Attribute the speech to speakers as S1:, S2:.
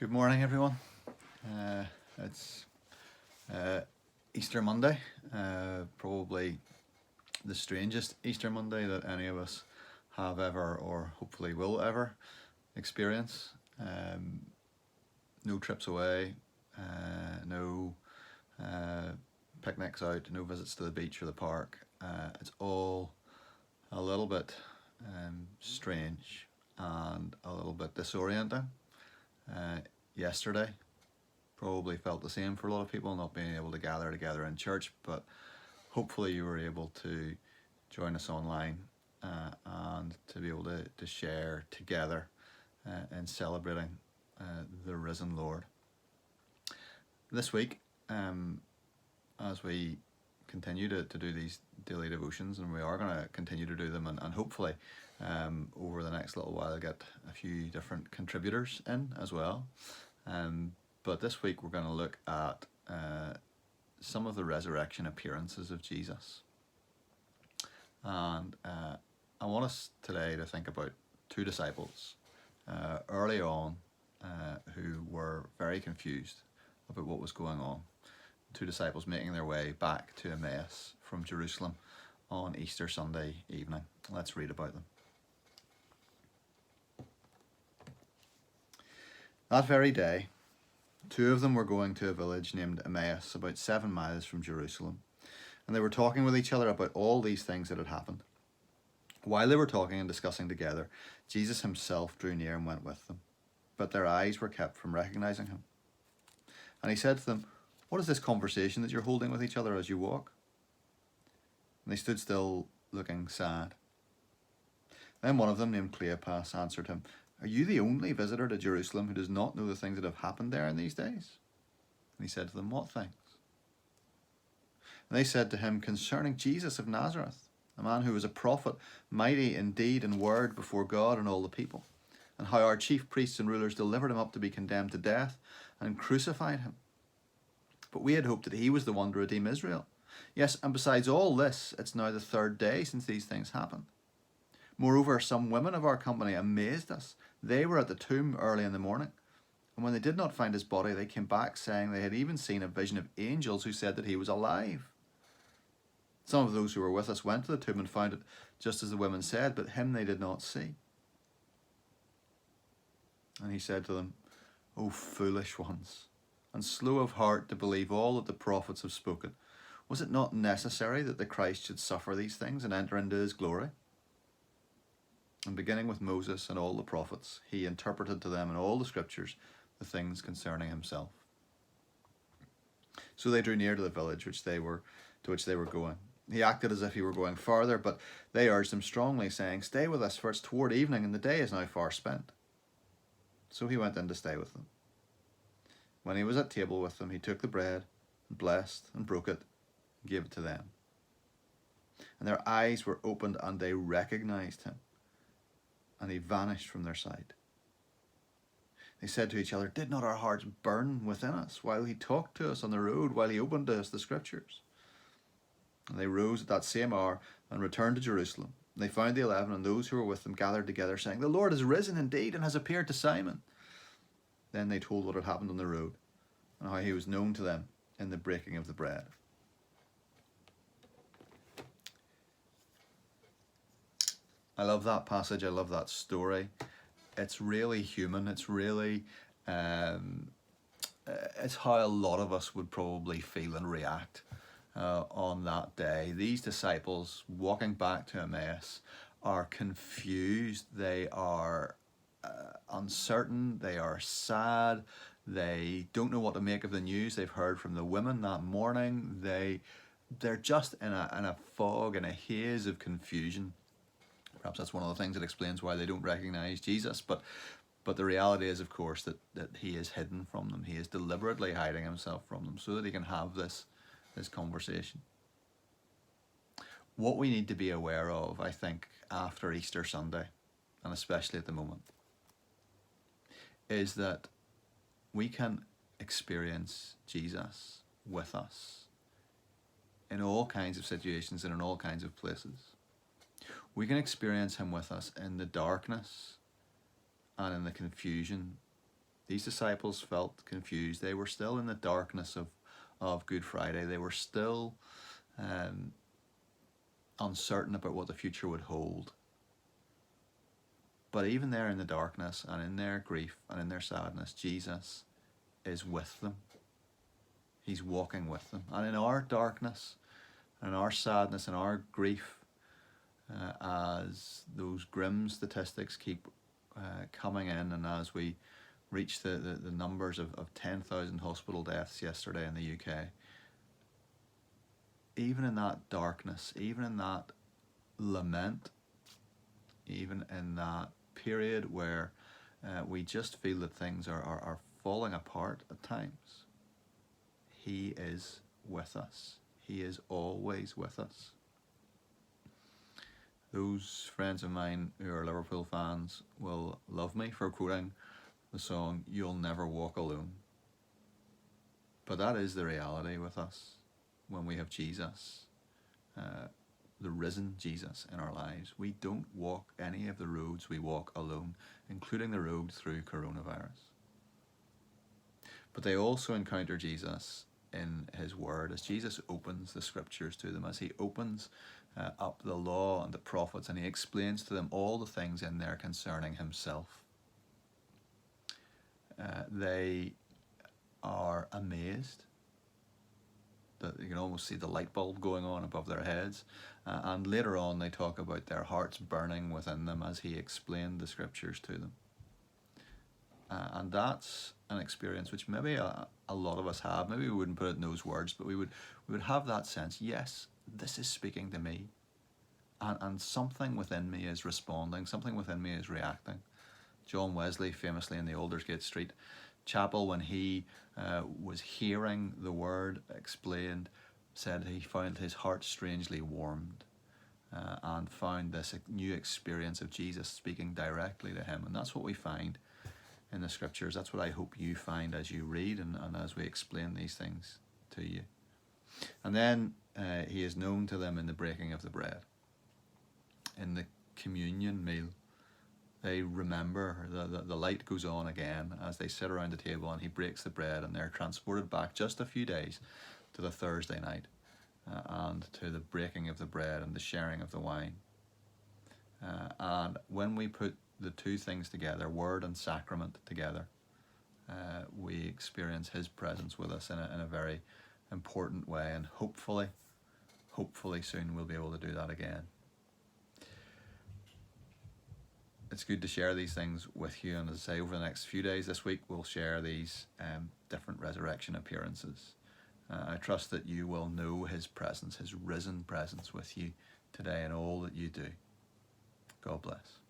S1: Good morning, everyone. It's Easter Monday, probably the strangest Easter Monday that any of us have ever, or hopefully will ever, experience. No trips away, no picnics out, no visits to the beach or the park. It's all a little bit strange and a little bit disorienting. Yesterday probably felt the same for a lot of people, not being able to gather together in church, but hopefully you were able to join us online and to be able to share together in celebrating the risen Lord. This week, as we continue to do these daily devotions, and we are going to continue to do them, and hopefully over the next little while get a few different contributors in as well. But this week we're going to look at some of the resurrection appearances of Jesus. And I want us today to think about two disciples early on who were very confused about what was going on. Two disciples making their way back to Emmaus from Jerusalem on Easter Sunday evening. Let's read about them. That very day, two of them were going to a village named Emmaus, about 7 miles from Jerusalem, and they were talking with each other about all these things that had happened. While they were talking and discussing together, Jesus himself drew near and went with them, but their eyes were kept from recognizing him. And he said to them, "What is this conversation that you're holding with each other as you walk?" And they stood still, looking sad. Then one of them, named Cleopas, answered him, "Are you the only visitor to Jerusalem who does not know the things that have happened there in these days?" And he said to them, "What things?" And they said to him, "Concerning Jesus of Nazareth, a man who was a prophet, mighty in deed and word before God and all the people, and how our chief priests and rulers delivered him up to be condemned to death and crucified him. But we had hoped that he was the one to redeem Israel. Yes, and besides all this, it's now the 3rd day since these things happened. Moreover, some women of our company amazed us. They were at the tomb early in the morning, and when they did not find his body, they came back saying they had even seen a vision of angels who said that he was alive. Some of those who were with us went to the tomb and found it just as the women said, but him they did not see." And he said to them, "O foolish ones, and slow of heart to believe all that the prophets have spoken. Was it not necessary that the Christ should suffer these things and enter into his glory?" And beginning with Moses and all the prophets, he interpreted to them in all the scriptures the things concerning himself. So they drew near to the village to which they were going. He acted as if he were going farther, but they urged him strongly, saying, "Stay with us, for it's toward evening, and the day is now far spent." So he went in to stay with them. When he was at table with them, he took the bread, and blessed, and broke it, and gave it to them. And their eyes were opened, and they recognized him, and he vanished from their sight. They said to each other, "Did not our hearts burn within us while he talked to us on the road, while he opened to us the scriptures?" And they rose at that same hour and returned to Jerusalem. And they found the 11 and those who were with them gathered together, saying, "The Lord is risen indeed and has appeared to Simon." Then they told what had happened on the road and how he was known to them in the breaking of the bread. I love that passage. I love that story. It's really human. It's really, it's how a lot of us would probably feel and react on that day. These disciples walking back to Emmaus are confused. They are uncertain. They are sad. They don't know what to make of the news they've heard from the women that morning. They're just in a fog and a haze of confusion. Perhaps that's one of the things that explains why they don't recognize Jesus. But the reality is, of course, that he is hidden from them. He is deliberately hiding himself from them so that he can have this conversation. What we need to be aware of, I think, after Easter Sunday, and especially at the moment, is that we can experience Jesus with us in all kinds of situations and in all kinds of places. We can experience him with us in the darkness and in the confusion, These disciples felt confused. They were still in the darkness of Good Friday. They were still uncertain about what the future would hold. But even there in the darkness and in their grief and in their sadness, Jesus is with them. He's walking with them. And in our darkness, and our sadness, and our grief, as those grim statistics keep coming in, and as we reach the numbers of 10,000 hospital deaths yesterday in the UK, even in that darkness, even in that lament, even in that period where we just feel that things are falling apart at times, He is with us. He is always with us. Those friends of mine who are Liverpool fans will love me for quoting the song "You'll Never Walk Alone." But that is the reality with us when we have Jesus, the risen Jesus in our lives. We don't walk any of the roads we walk alone, including the road through coronavirus. But they also encounter Jesus in His Word, as Jesus opens the Scriptures to them, as He opens up the law and the prophets, and He explains to them all the things in there concerning Himself. They are amazed that you can almost see the light bulb going on above their heads, and later on they talk about their hearts burning within them as He explained the Scriptures to them. And that's an experience which maybe a lot of us have. Maybe we wouldn't put it in those words, but we would have that sense, yes, this is speaking to me, and something within me is responding, something within me is reacting. John Wesley, famously in the Aldersgate Street Chapel, when he was hearing the word explained, said he found his heart strangely warmed, and found this new experience of Jesus speaking directly to him. And that's what we find in the Scriptures. That's what I hope you find as you read and as we explain these things to you. And then He is known to them in the breaking of the bread. In the communion meal, they remember, the light goes on again as they sit around the table, and He breaks the bread, and they're transported back just a few days to the Thursday night and to the breaking of the bread and the sharing of the wine. And when we put the two things together, word and sacrament together, we experience His presence with us in a very important way, and hopefully soon we'll be able to do that again. It's good to share these things with you, and as I say, over the next few days this week we'll share these different resurrection appearances. I trust that you will know His presence, His risen presence with you today in all that you do. God bless.